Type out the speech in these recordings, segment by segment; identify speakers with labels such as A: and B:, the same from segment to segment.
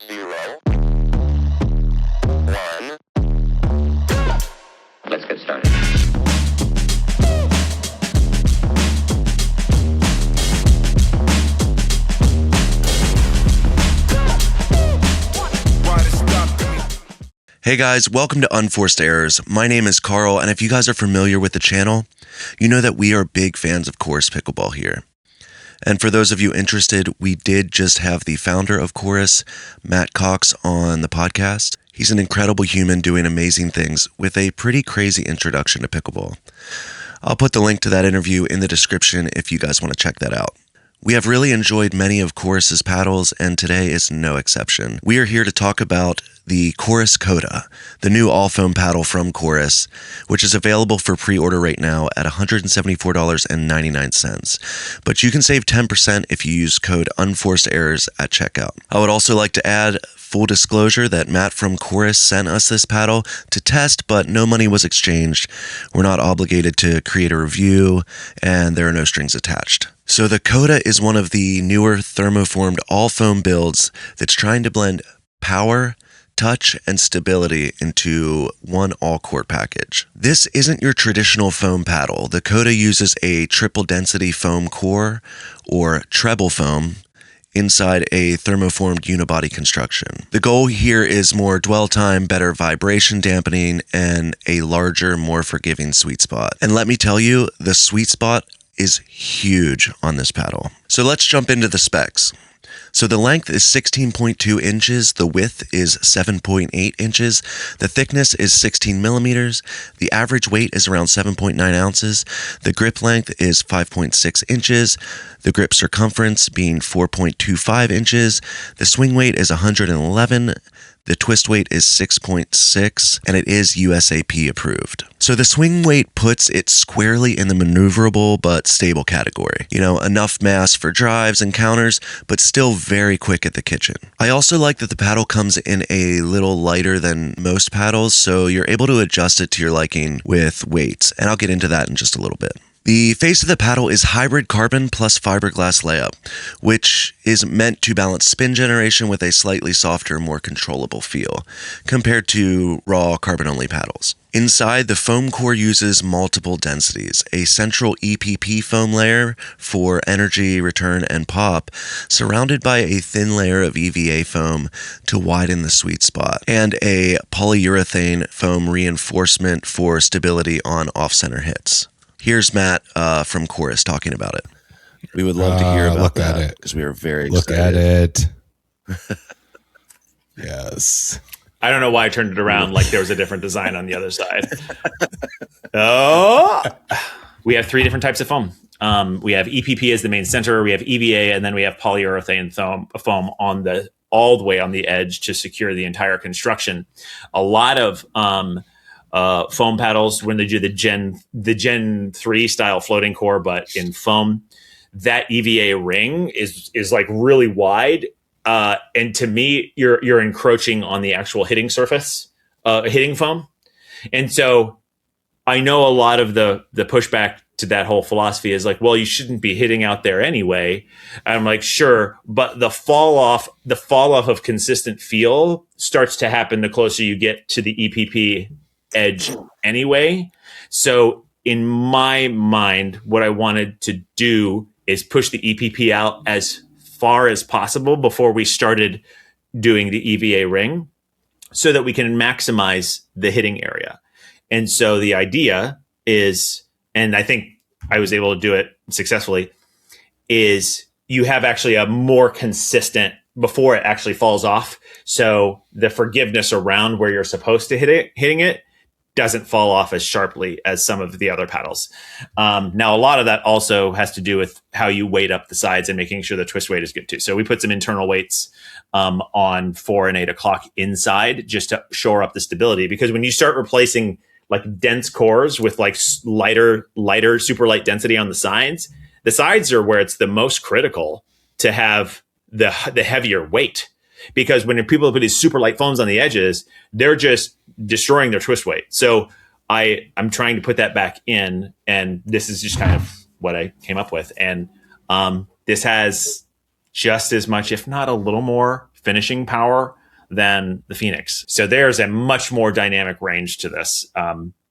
A: 0, 1. Let's get started.
B: Hey guys, welcome to Unforced Errors. My name is Carl, and if you guys are familiar with the channel, you know that we are big fans of Chorus Pickleball here. And for those of you interested, we did just have the founder of Chorus, Matt Cox, on the podcast. He's an incredible human doing amazing things with a pretty crazy introduction to pickleball. I'll put the link to that interview in the description if you guys want to check that out. We have really enjoyed many of Chorus's paddles, and today is no exception. We are here to talk about the Chorus Coda, the new all-foam paddle from Chorus, which is available for pre-order right now at $174.99. But you can save 10% if you use code UNFORCEDERRORS at checkout. I would also like to add full disclosure that Matt from Chorus sent us this paddle to test, but no money was exchanged. We're not obligated to create a review, and there are no strings attached. So the Coda is one of the newer thermoformed all-foam builds that's trying to blend power, touch, and stability into one all-court package. This isn't your traditional foam paddle. The Coda uses a triple density foam core, or treble foam, inside a thermoformed unibody construction. The goal here is more dwell time, better vibration dampening, and a larger, more forgiving sweet spot. And let me tell you, the sweet spot is huge on this paddle. So let's jump into the specs. So the length is 16.2 inches, the width is 7.8 inches, the thickness is 16 millimeters, the average weight is around 7.9 ounces, the grip length is 5.6 inches, the grip circumference being 4.25 inches, the swing weight is 111, the twist weight is 6.6, and it is USAP approved. So the swing weight puts it squarely in the maneuverable but stable category. You know, enough mass for drives and counters, but still very quick at the kitchen. I also like that the paddle comes in a little lighter than most paddles, so you're able to adjust it to your liking with weights, and I'll get into that in just a little bit. The face of the paddle is hybrid carbon plus fiberglass layup, which is meant to balance spin generation with a slightly softer, more controllable feel, compared to raw carbon-only paddles. Inside, the foam core uses multiple densities, a central EPP foam layer for energy, return, and pop, surrounded by a thin layer of EVA foam to widen the sweet spot, and a polyurethane foam reinforcement for stability on off-center hits. Here's Matt from Chorus talking about it. We would love to hear about that because we are very excited.
C: Look at it. Yes.
D: I don't know why I turned it around like there was a different design on the other side. Oh, we have three different types of foam. We have EPP as the main center. We have EVA, and then we have polyurethane foam on all the way on the edge to secure the entire construction. A lot of foam paddles, when they do the Gen 3 style floating core, but in foam, that EVA ring is like really wide. And to me, you're encroaching on the actual hitting surface, hitting foam. And so I know a lot of the pushback to that whole philosophy is like, well, you shouldn't be hitting out there anyway. And I'm like, sure, but the fall off of consistent feel starts to happen the closer you get to the EPP edge anyway. So in my mind, what I wanted to do is push the EPP out as far as possible before we started doing the EVA ring so that we can maximize the hitting area. And so the idea is, and I think I was able to do it successfully, is you have actually a more consistent before it actually falls off. So the forgiveness around where you're supposed to hitting it doesn't fall off as sharply as some of the other paddles. Now, a lot of that also has to do with how you weight up the sides and making sure the twist weight is good too. So we put some internal weights on 4 and 8 o'clock inside just to shore up the stability. Because when you start replacing like dense cores with like lighter, super light density on the sides are where it's the most critical to have the heavier weight. Because when people put these super light foams on the edges, they're just destroying their twist weight. So I'm trying to put that back in, and this is just kind of what I came up with. And this has just as much, if not a little more finishing power than the Phoenix. So there's a much more dynamic range to this.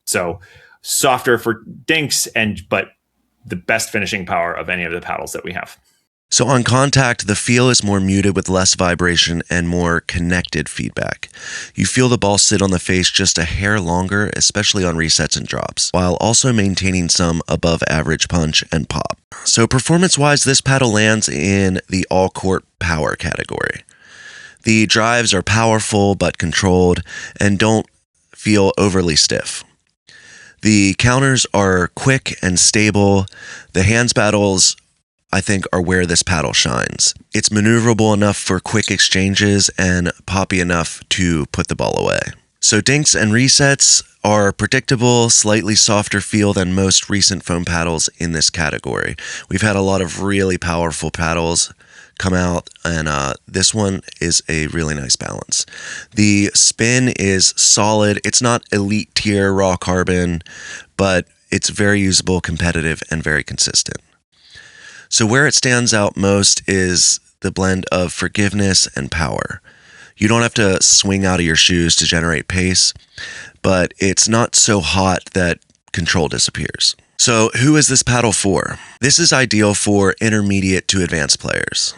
D: So softer for dinks, but the best finishing power of any of the paddles that we have.
B: So on contact, the feel is more muted with less vibration and more connected feedback. You feel the ball sit on the face just a hair longer, especially on resets and drops, while also maintaining some above average punch and pop. So performance-wise, this paddle lands in the all-court power category. The drives are powerful but controlled and don't feel overly stiff. The counters are quick and stable. The hands battles, I think, are where this paddle shines. It's maneuverable enough for quick exchanges and poppy enough to put the ball away. So dinks and resets are predictable, slightly softer feel than most recent foam paddles in this category. We've had a lot of really powerful paddles come out, and this one is a really nice balance. The spin is solid. It's not elite tier raw carbon, but it's very usable, competitive, and very consistent. So where it stands out most is the blend of forgiveness and power. You don't have to swing out of your shoes to generate pace, but it's not so hot that control disappears. So who is this paddle for? This is ideal for intermediate to advanced players.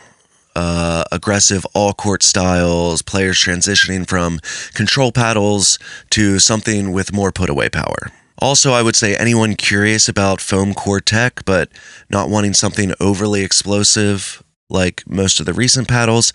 B: Aggressive all-court styles, players transitioning from control paddles to something with more put-away power. Also, I would say anyone curious about foam core tech, but not wanting something overly explosive like most of the recent paddles,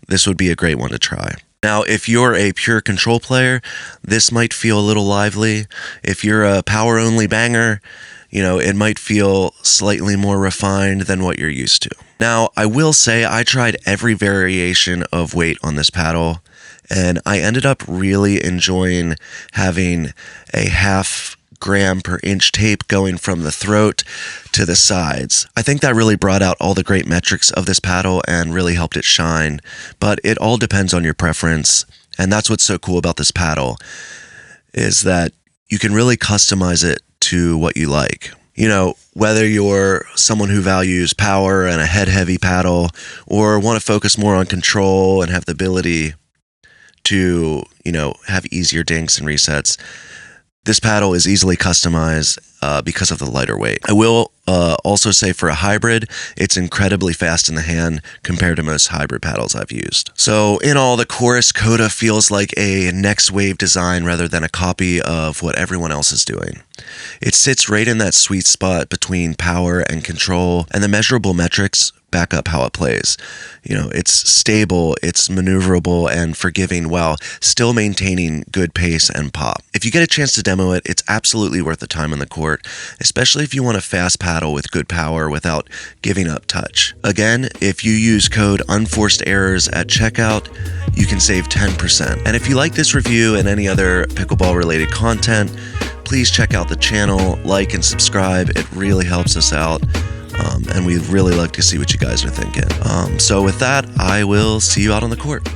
B: this would be a great one to try. Now, if you're a pure control player, this might feel a little lively. If you're a power-only banger, it might feel slightly more refined than what you're used to. Now, I will say I tried every variation of weight on this paddle, and I ended up really enjoying having a 0.5 gram per inch tape going from the throat to the sides. I think that really brought out all the great metrics of this paddle and really helped it shine, but it all depends on your preference, and that's what's so cool about this paddle, is that you can really customize it to what you like. Whether you're someone who values power and a head-heavy paddle, or want to focus more on control and have the ability to, have easier dinks and resets, this paddle is easily customized because of the lighter weight. I will also say for a hybrid, it's incredibly fast in the hand compared to most hybrid paddles I've used. So in all, the Chorus Coda feels like a next wave design rather than a copy of what everyone else is doing. It sits right in that sweet spot between power and control, and the measurable metrics back up how it plays. It's stable, it's maneuverable and forgiving while still maintaining good pace and pop. If you get a chance to demo it, it's absolutely worth the time on the court, especially if you want a fast paddle with good power without giving up touch. Again, if you use code Unforced Errors at checkout, you can save 10%. And if you like this review and any other pickleball related content, please check out the channel, like and subscribe. It really helps us out. And we'd really like to see what you guys are thinking. So with that, I will see you out on the court.